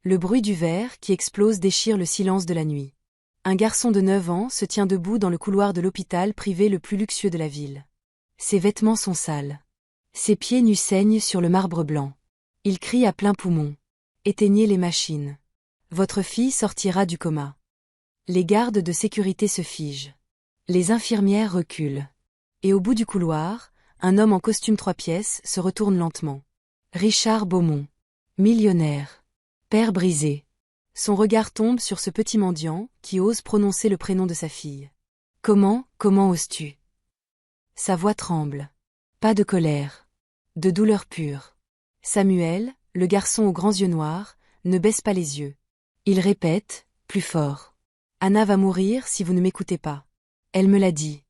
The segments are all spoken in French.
Le bruit du verre qui explose déchire le silence de la nuit. Un garçon de 9 ans se tient debout dans le couloir de l'hôpital privé le plus luxueux de la ville. Ses vêtements sont sales. Ses pieds nus saignent sur le marbre blanc. Il crie à plein poumon. Éteignez les machines. Votre fille sortira du coma. Les gardes de sécurité se figent. Les infirmières reculent. Et au bout du couloir, un homme en costume 3 pièces se retourne lentement. Richard Beaumont. Millionnaire. Père brisé. Son regard tombe sur ce petit mendiant qui ose prononcer le prénom de sa fille. Comment oses-tu? Sa voix tremble. Pas de colère. De douleur pure. Samuel, le garçon aux grands yeux noirs, ne baisse pas les yeux. Il répète, plus fort. Anna va mourir si vous ne m'écoutez pas. Elle me l'a dit.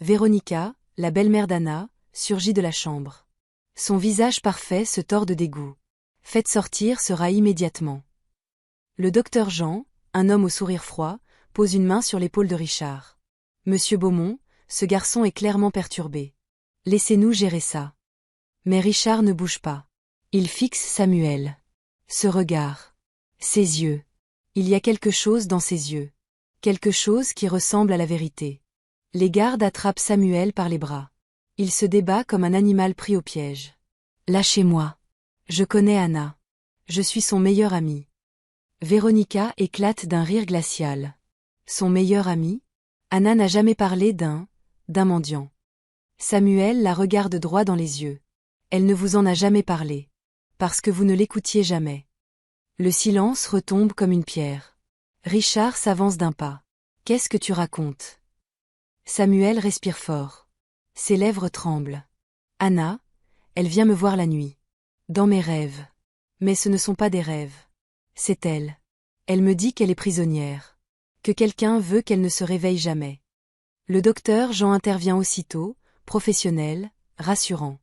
Véronica, la belle-mère d'Anna, surgit de la chambre. Son visage parfait se tord de dégoût. Faites sortir ce rat immédiatement. Le docteur Jean, un homme au sourire froid, pose une main sur l'épaule de Richard. Monsieur Beaumont, ce garçon est clairement perturbé. Laissez-nous gérer ça. Mais Richard ne bouge pas. Il fixe Samuel. Ce regard. Ses yeux. Il y a quelque chose dans ses yeux. Quelque chose qui ressemble à la vérité. Les gardes attrapent Samuel par les bras. Il se débat comme un animal pris au piège. Lâchez-moi. Je connais Anna. Je suis son meilleur ami. Véronica éclate d'un rire glacial. Son meilleur ami? Anna n'a jamais parlé d'un mendiant. Samuel la regarde droit dans les yeux. Elle ne vous en a jamais parlé. Parce que vous ne l'écoutiez jamais. Le silence retombe comme une pierre. Richard s'avance d'un pas. Qu'est-ce que tu racontes? Samuel respire fort. Ses lèvres tremblent. Anna, elle vient me voir la nuit. Dans mes rêves. Mais ce ne sont pas des rêves. C'est elle. Elle me dit qu'elle est prisonnière. Que quelqu'un veut qu'elle ne se réveille jamais. Le docteur Jean intervient aussitôt, professionnel, rassurant.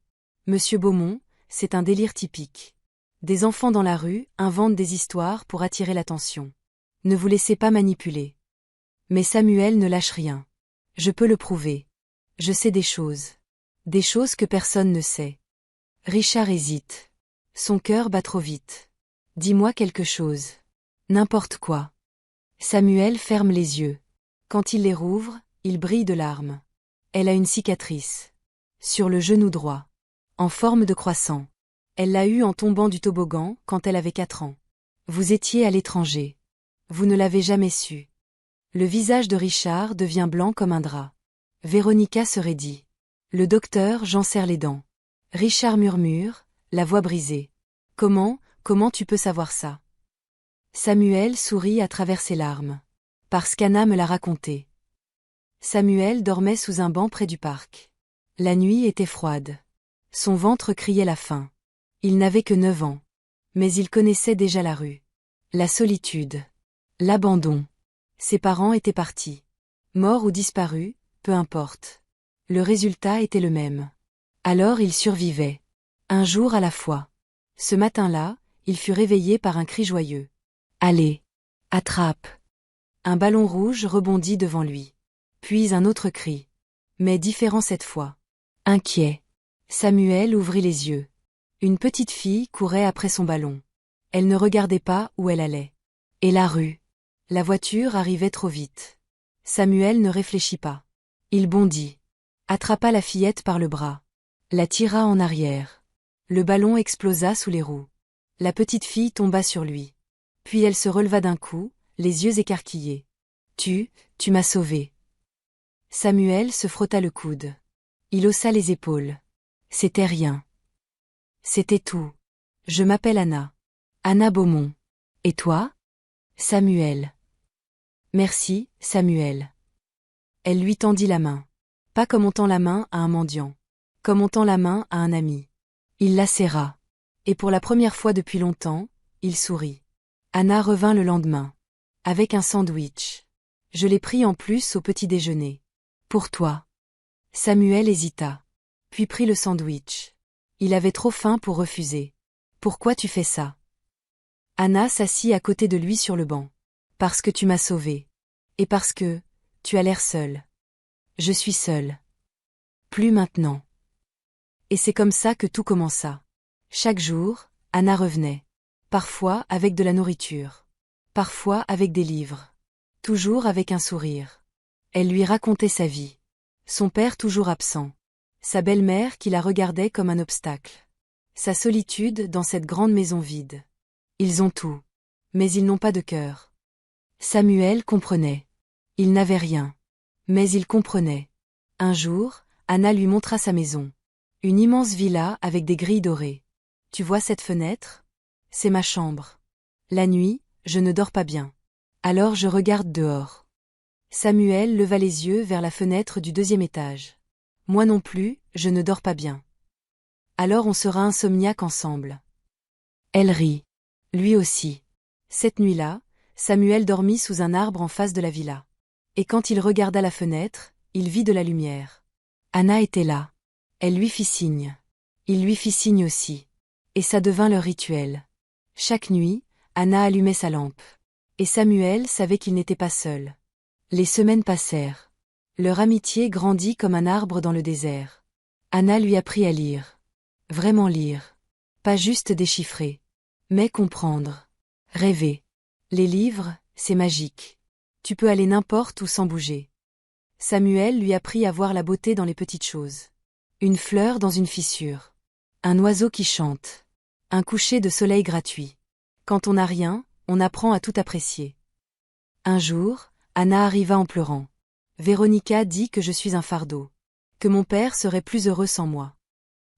Monsieur Beaumont, c'est un délire typique. Des enfants dans la rue inventent des histoires pour attirer l'attention. Ne vous laissez pas manipuler. Mais Samuel ne lâche rien. Je peux le prouver. Je sais des choses. Des choses que personne ne sait. Richard hésite. Son cœur bat trop vite. Dis-moi quelque chose. N'importe quoi. Samuel ferme les yeux. Quand il les rouvre, il brille de larmes. Elle a une cicatrice. Sur le genou droit. En forme de croissant. Elle l'a eue en tombant du toboggan quand elle avait 4 ans. Vous étiez à l'étranger. Vous ne l'avez jamais su. Le visage de Richard devient blanc comme un drap. Véronica se raidit. Le docteur Jean serre les dents. Richard murmure, la voix brisée. Comment tu peux savoir ça? Samuel sourit à travers ses larmes. Parce qu'Anna me l'a raconté. Samuel dormait sous un banc près du parc. La nuit était froide. Son ventre criait la faim. Il n'avait que 9 ans. Mais il connaissait déjà la rue. La solitude. L'abandon. Ses parents étaient partis. Morts ou disparus, peu importe. Le résultat était le même. Alors il survivait. Un jour à la fois. Ce matin-là, il fut réveillé par un cri joyeux. Allez, attrape. Un ballon rouge rebondit devant lui. Puis un autre cri. Mais différent cette fois. Inquiet. Samuel ouvrit les yeux. Une petite fille courait après son ballon. Elle ne regardait pas où elle allait. Et la rue. La voiture arrivait trop vite. Samuel ne réfléchit pas. Il bondit. Attrapa la fillette par le bras. La tira en arrière. Le ballon explosa sous les roues. La petite fille tomba sur lui. Puis elle se releva d'un coup, les yeux écarquillés. Tu m'as sauvé. Samuel se frotta le coude. Il haussa les épaules. C'était rien. C'était tout. Je m'appelle Anna. Anna Beaumont. Et toi? Samuel. Merci, Samuel. Elle lui tendit la main. Pas comme on tend la main à un mendiant. Comme on tend la main à un ami. Il la serra. Et pour la première fois depuis longtemps, il sourit. Anna revint le lendemain. Avec un sandwich. Je l'ai pris en plus au petit déjeuner. Pour toi. Samuel hésita. Puis prit le sandwich. Il avait trop faim pour refuser. Pourquoi tu fais ça? Anna s'assit à côté de lui sur le banc. Parce que tu m'as sauvé. Et parce que, tu as l'air seul. Je suis seule. Plus maintenant. Et c'est comme ça que tout commença. Chaque jour, Anna revenait. Parfois avec de la nourriture. Parfois avec des livres. Toujours avec un sourire. Elle lui racontait sa vie. Son père toujours absent. Sa belle-mère qui la regardait comme un obstacle. Sa solitude dans cette grande maison vide. Ils ont tout. Mais ils n'ont pas de cœur. Samuel comprenait. Il n'avait rien. Mais il comprenait. Un jour, Anna lui montra sa maison. Une immense villa avec des grilles dorées. Tu vois cette fenêtre? C'est ma chambre. La nuit, je ne dors pas bien. Alors je regarde dehors. Samuel leva les yeux vers la fenêtre du 2e étage. Moi non plus, je ne dors pas bien. Alors on sera insomniaque ensemble. Elle rit. Lui aussi. Cette nuit-là, Samuel dormit sous un arbre en face de la villa. Et quand il regarda la fenêtre, il vit de la lumière. Anna était là. Elle lui fit signe. Il lui fit signe aussi. Et ça devint leur rituel. Chaque nuit, Anna allumait sa lampe. Et Samuel savait qu'il n'était pas seul. Les semaines passèrent. Leur amitié grandit comme un arbre dans le désert. Anna lui apprit à lire. Vraiment lire. Pas juste déchiffrer. Mais comprendre. Rêver. Les livres, c'est magique. Tu peux aller n'importe où sans bouger. Samuel lui apprit à voir la beauté dans les petites choses. Une fleur dans une fissure. Un oiseau qui chante. Un coucher de soleil gratuit. Quand on n'a rien, on apprend à tout apprécier. Un jour, Anna arriva en pleurant. Véronica dit que je suis un fardeau. Que mon père serait plus heureux sans moi.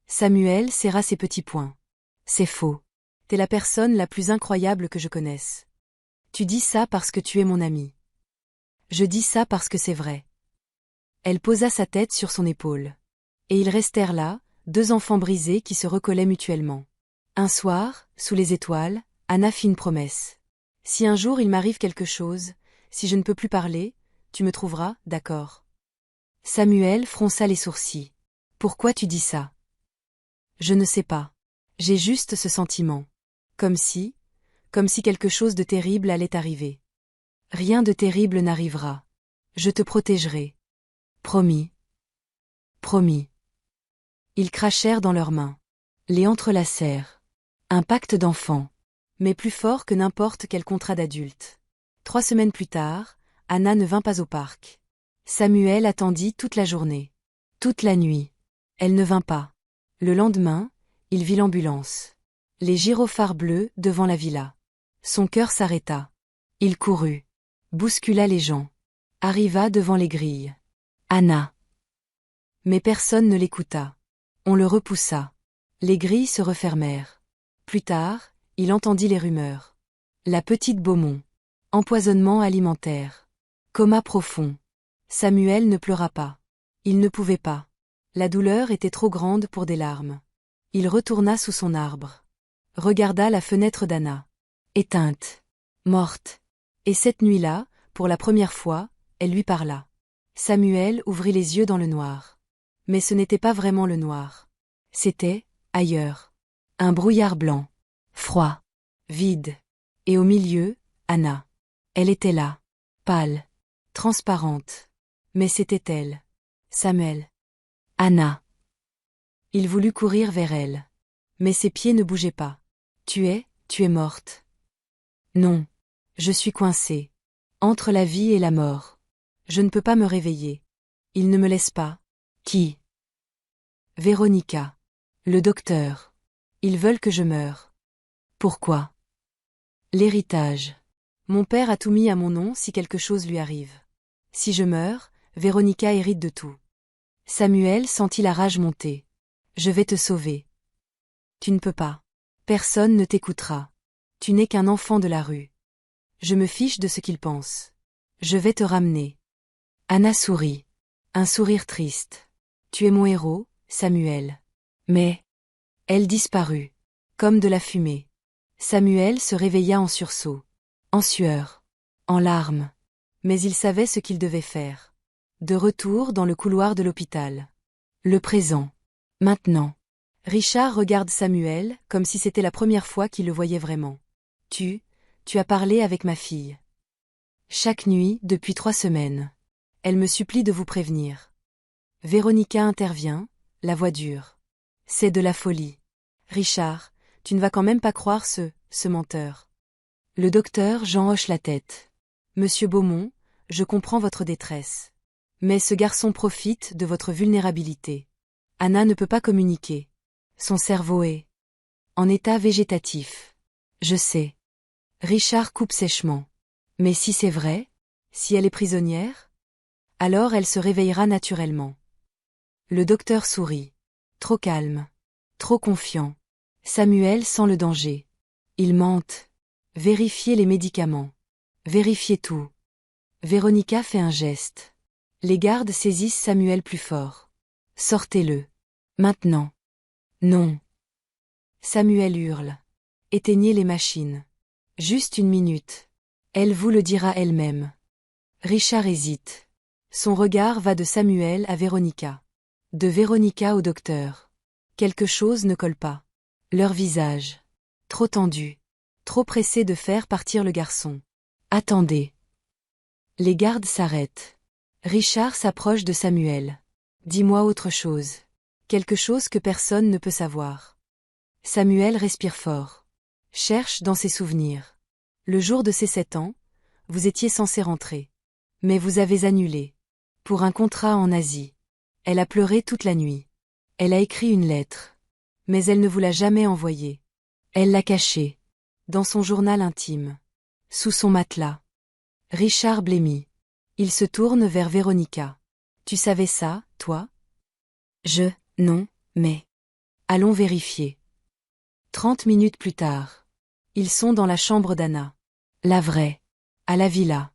Samuel serra ses petits poings. C'est faux. T'es la personne la plus incroyable que je connaisse. Tu dis ça parce que tu es mon ami. Je dis ça parce que c'est vrai. Elle posa sa tête sur son épaule. Et ils restèrent là, 2 enfants brisés qui se recollaient mutuellement. Un soir, sous les étoiles, Anna fit une promesse. Si un jour il m'arrive quelque chose, si je ne peux plus parler, tu me trouveras, d'accord? Samuel fronça les sourcils. Pourquoi tu dis ça? Je ne sais pas. J'ai juste ce sentiment. Comme si quelque chose de terrible allait arriver. Rien de terrible n'arrivera. Je te protégerai. Promis. Promis. Ils crachèrent dans leurs mains. Les entrelacèrent. Un pacte d'enfant. Mais plus fort que n'importe quel contrat d'adulte. 3 semaines plus tard, Anna ne vint pas au parc. Samuel attendit toute la journée. Toute la nuit. Elle ne vint pas. Le lendemain, il vit l'ambulance. Les gyrophares bleus devant la villa. Son cœur s'arrêta. Il courut. Bouscula les gens. Arriva devant les grilles. Anna. Mais personne ne l'écouta. On le repoussa. Les grilles se refermèrent. Plus tard, il entendit les rumeurs. La petite Beaumont. Empoisonnement alimentaire. Coma profond. Samuel ne pleura pas. Il ne pouvait pas. La douleur était trop grande pour des larmes. Il retourna sous son arbre. Regarda la fenêtre d'Anna. Éteinte. Morte. Et cette nuit-là, pour la première fois, elle lui parla. Samuel ouvrit les yeux dans le noir. Mais ce n'était pas vraiment le noir. C'était, ailleurs. Un brouillard blanc. Froid. Vide. Et au milieu, Anna. Elle était là. Pâle. Transparente. Mais c'était elle. Samuel. Anna. Il voulut courir vers elle. Mais ses pieds ne bougeaient pas. Tu es morte. Non. Je suis coincée. Entre la vie et la mort. Je ne peux pas me réveiller. Il ne me laisse pas. Qui? Véronica. Le docteur. Ils veulent que je meure. Pourquoi? L'héritage. Mon père a tout mis à mon nom si quelque chose lui arrive. Si je meurs, Véronica hérite de tout. Samuel sentit la rage monter. Je vais te sauver. Tu ne peux pas. Personne ne t'écoutera. Tu n'es qu'un enfant de la rue. Je me fiche de ce qu'ils pensent. Je vais te ramener. Anna sourit. Un sourire triste. Tu es mon héros, Samuel. Mais... Elle disparut. Comme de la fumée. Samuel se réveilla en sursaut. En sueur. En larmes. Mais il savait ce qu'il devait faire. De retour dans le couloir de l'hôpital. Le présent. Maintenant. Richard regarde Samuel comme si c'était la première fois qu'il le voyait vraiment. Tu as parlé avec ma fille. Chaque nuit, depuis 3 semaines. Elle me supplie de vous prévenir. Véronica intervient, la voix dure. C'est de la folie. Richard, tu ne vas quand même pas croire ce ce menteur. Le docteur Jean hoche la tête. Monsieur Beaumont, je comprends votre détresse. Mais ce garçon profite de votre vulnérabilité. Anna ne peut pas communiquer. Son cerveau est en état végétatif. Je sais. Richard coupe sèchement. Mais si c'est vrai, si elle est prisonnière, alors elle se réveillera naturellement. Le docteur sourit. Trop calme. Trop confiant. Samuel sent le danger. Il mente. Vérifiez les médicaments. Vérifiez tout. Véronica fait un geste. Les gardes saisissent Samuel plus fort. Sortez-le. Maintenant. Non. Samuel hurle. Éteignez les machines. Juste une minute. Elle vous le dira elle-même. Richard hésite. Son regard va de Samuel à Véronica. De Véronica au docteur. Quelque chose ne colle pas. Leur visage. Trop tendu. Trop pressé de faire partir le garçon. Attendez. Les gardes s'arrêtent. Richard s'approche de Samuel. Dis-moi autre chose. Quelque chose que personne ne peut savoir. Samuel respire fort. Cherche dans ses souvenirs. Le jour de ses 7 ans, vous étiez censé rentrer. Mais vous avez annulé. Pour un contrat en Asie. Elle a pleuré toute la nuit. Elle a écrit une lettre. Mais elle ne vous l'a jamais envoyée. Elle l'a cachée. Dans son journal intime. Sous son matelas. Richard blêmit. Il se tourne vers Véronica. Tu savais ça, toi? Non, mais... Allons vérifier. 30 minutes plus tard. Ils sont dans la chambre d'Anna. La vraie. À la villa.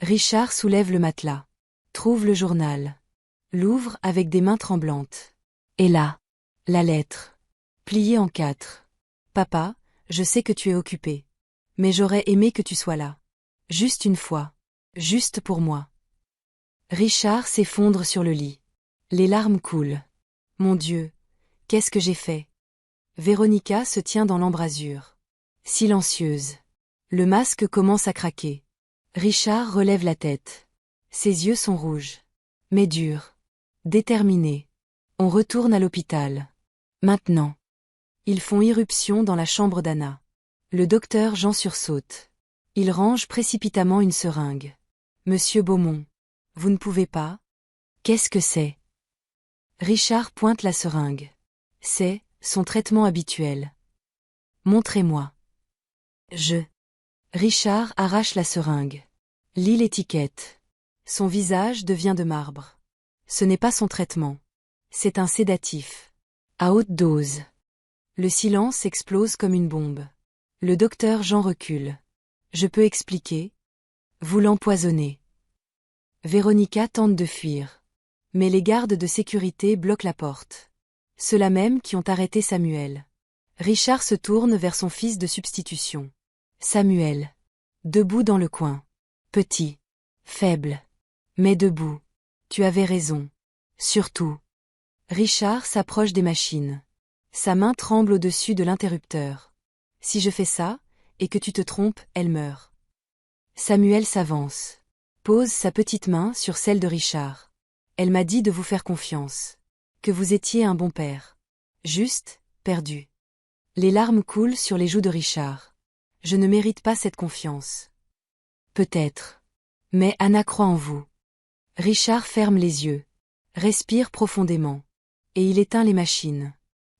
Richard soulève le matelas. Trouve le journal. L'ouvre avec des mains tremblantes. Et là. La lettre. Pliée en 4. Papa, je sais que tu es occupé. Mais j'aurais aimé que tu sois là. Juste une fois. Juste pour moi. Richard s'effondre sur le lit. Les larmes coulent. Mon Dieu, qu'est-ce que j'ai fait? Véronica se tient dans l'embrasure. Silencieuse. Le masque commence à craquer. Richard relève la tête. Ses yeux sont rouges. Mais durs. Déterminés. On retourne à l'hôpital. Maintenant. Ils font irruption dans la chambre d'Anna. Le docteur Jean sursaute. Il range précipitamment une seringue. Monsieur Beaumont. Vous ne pouvez pas? Qu'est-ce que c'est? Richard pointe la seringue. C'est son traitement habituel. Montrez-moi. Richard arrache la seringue. Lit l'étiquette. Son visage devient de marbre. Ce n'est pas son traitement. C'est un sédatif. À haute dose. Le silence explose comme une bombe. Le docteur Jean recule. Je peux expliquer? Vous l'empoisonnez. Véronica tente de fuir. Mais les gardes de sécurité bloquent la porte. Ceux-là même qui ont arrêté Samuel. Richard se tourne vers son fils de substitution. Samuel. Debout dans le coin. Petit. Faible. Mais debout. Tu avais raison. Surtout. Richard s'approche des machines. Sa main tremble au-dessus de l'interrupteur. Si je fais ça, et que tu te trompes, elle meurt. Samuel s'avance. Pose sa petite main sur celle de Richard. Elle m'a dit de vous faire confiance. Que vous étiez un bon père. Juste, perdu. Les larmes coulent sur les joues de Richard. Je ne mérite pas cette confiance. Peut-être. Mais Anna croit en vous. Richard ferme les yeux. Respire profondément. Et il éteint les machines.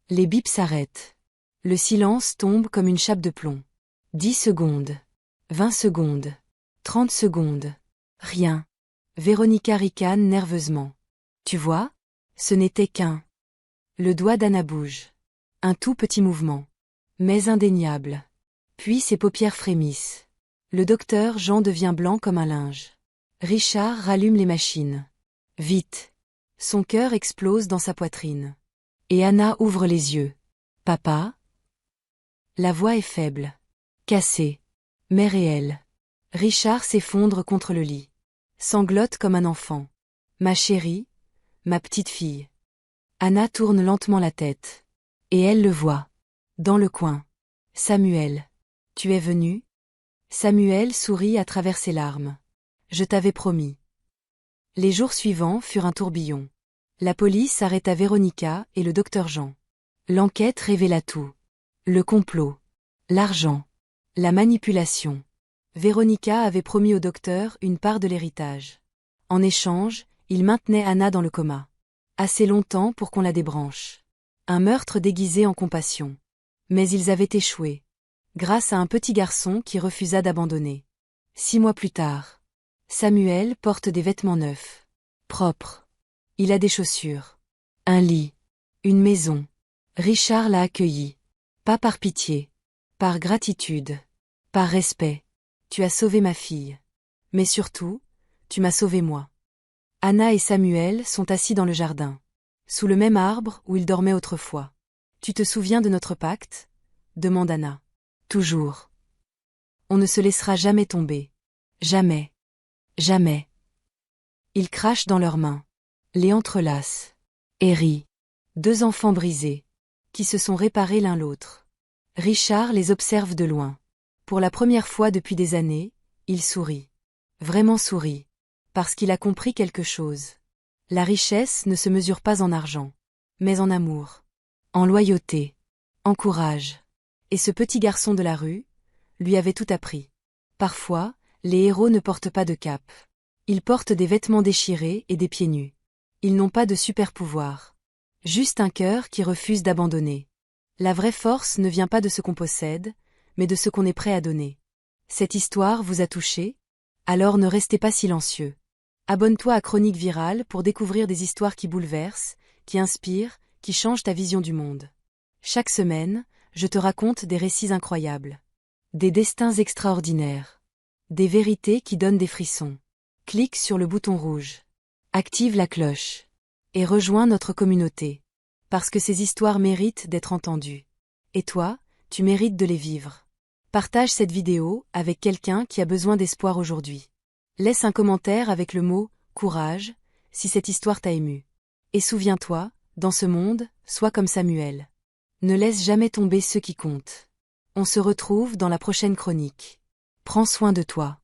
Les bips s'arrêtent. Le silence tombe comme une chape de plomb. 10 secondes. 20 secondes. 30 secondes. Rien. Véronica ricane nerveusement. Tu vois? Ce n'était qu'un. Le doigt d'Anna bouge. Un tout petit mouvement. Mais indéniable. Puis ses paupières frémissent. Le docteur Jean devient blanc comme un linge. Richard rallume les machines. Vite. Son cœur explose dans sa poitrine. Et Anna ouvre les yeux. Papa? La voix est faible. Cassée. Mais réelle. Richard s'effondre contre le lit. Sanglote comme un enfant. Ma chérie, ma petite fille. Anna tourne lentement la tête. Et elle le voit. Dans le coin. Samuel. Tu es venu? Samuel sourit à travers ses larmes. Je t'avais promis. Les jours suivants furent un tourbillon. La police arrêta Véronica et le docteur Jean. L'enquête révéla tout. Le complot. L'argent. La manipulation. Véronica avait promis au docteur une part de l'héritage. En échange, il maintenait Anna dans le coma. Assez longtemps pour qu'on la débranche. Un meurtre déguisé en compassion. Mais ils avaient échoué. Grâce à un petit garçon qui refusa d'abandonner. 6 mois plus tard. Samuel porte des vêtements neufs. Propres. Il a des chaussures. Un lit. Une maison. Richard l'a accueilli. Pas par pitié. Par gratitude. Par respect. Tu as sauvé ma fille. Mais surtout, tu m'as sauvé moi. Anna et Samuel sont assis dans le jardin. Sous le même arbre où ils dormaient autrefois. Tu te souviens de notre pacte? Demande Anna. Toujours. On ne se laissera jamais tomber. Jamais. Jamais. Ils crachent dans leurs mains. Les entrelacent. Et rient. 2 enfants brisés. Qui se sont réparés l'un l'autre. Richard les observe de loin. Pour la première fois depuis des années, il sourit. Vraiment sourit. Parce qu'il a compris quelque chose. La richesse ne se mesure pas en argent. Mais en amour. En loyauté. En courage. Et ce petit garçon de la rue, lui avait tout appris. Parfois, les héros ne portent pas de cape. Ils portent des vêtements déchirés et des pieds nus. Ils n'ont pas de super-pouvoir. Juste un cœur qui refuse d'abandonner. La vraie force ne vient pas de ce qu'on possède, mais de ce qu'on est prêt à donner. Cette histoire vous a touché? Alors ne restez pas silencieux. Abonne-toi à Chronique Virale pour découvrir des histoires qui bouleversent, qui inspirent, qui changent ta vision du monde. Chaque semaine, je te raconte des récits incroyables. Des destins extraordinaires. Des vérités qui donnent des frissons. Clique sur le bouton rouge. Active la cloche. Et rejoins notre communauté. Parce que ces histoires méritent d'être entendues. Et toi, tu mérites de les vivre. Partage cette vidéo avec quelqu'un qui a besoin d'espoir aujourd'hui. Laisse un commentaire avec le mot « courage » si cette histoire t'a ému. Et souviens-toi, dans ce monde, sois comme Samuel. Ne laisse jamais tomber ceux qui comptent. On se retrouve dans la prochaine chronique. Prends soin de toi.